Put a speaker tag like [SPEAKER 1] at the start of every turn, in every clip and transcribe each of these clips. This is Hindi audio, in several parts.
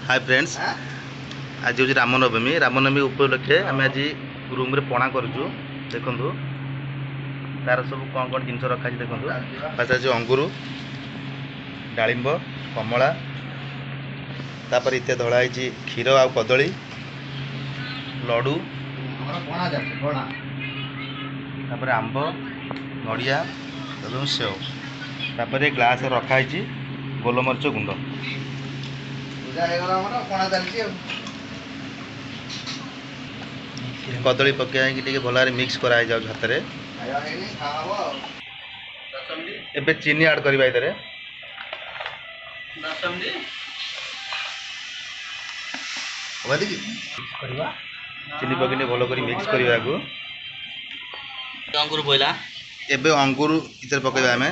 [SPEAKER 1] हाय फ्रेंड्स, आज हूँ रामनवमी उपलक्षे आम आज रूम रे पणा करूँ। देखु तार सब कौन कौन जिन रखा देखो। फास्ट आज अंगूर, डालिंब, कमला, तापर इतने धड़ा है क्षीर आ कदली, लडू, तापर आंब, नड़िया और सेव, तापर ग्लास रखाई गोलमरीच गुंड। कदली पकई भल मिक्स कराई जाऊ हाथ में। एबे चीनी ऐड करवा इधर चीनी पकई भल कर मिक्स करने को।
[SPEAKER 2] अंगूर बोला
[SPEAKER 1] एबे अंगूर इधर पकईवा आम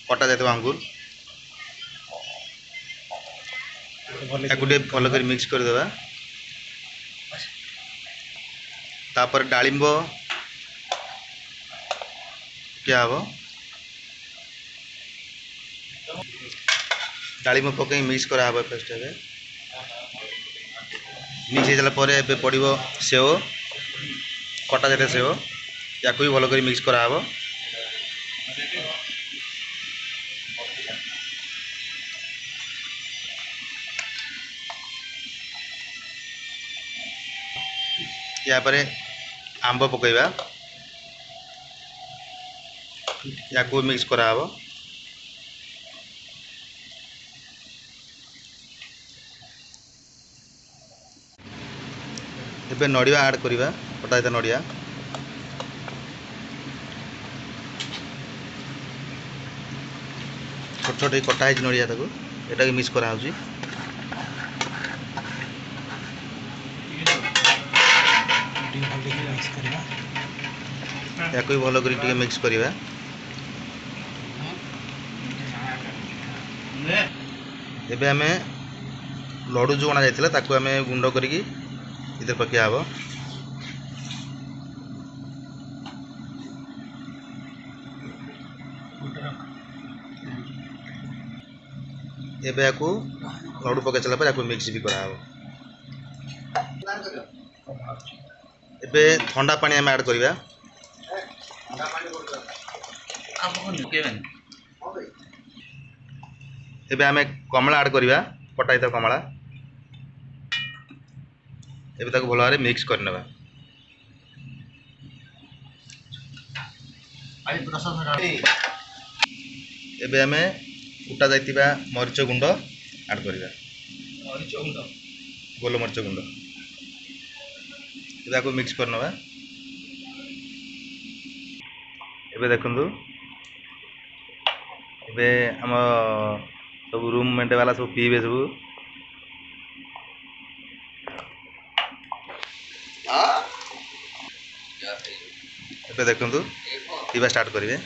[SPEAKER 1] कटा जाता अंगूर भल कर मिक्स करदे। तापर डालिंब क्या हम डालिंब पकई मिक्स करा फर्स्ट ए मिक्स हो पड़ो सेव कटा जाता सेव या भी भल कर मिक्स करा या पर आंब पकईवा या को मिक्स करा एबे नड़िया ऐड करवा कटा जाता नड़िया छोट छोट कटा है नड़िया एटा मिक्स करा या कोई भल कर मिक्स करवा। एबे आमे लडू जो अणा जाइथिला ताकू आमे गुंड करिकी इधर पकिया हबो। एबे याकू लडू पके चला पर याकू मिक्स भी करा हबो। एबे ठंडा पानी आमे ऐड करवा। एबे आमे कमला ऐड करवा कटा इधर कमला एबे ताको भल भाव मिक्स करनेबा। एबे आमे कुटा जाइतिबा मरीच गुंड ऐड करवा गोलमरीच गुंड एबे मिक्स करनेबा। एबे देखंतु एबे हम सब रूम मेंट वाला सब पीबे सब। एबे देखंतु पीबा स्टार्ट करिवे।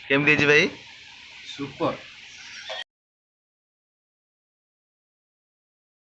[SPEAKER 1] केमती भाई
[SPEAKER 2] सुपर।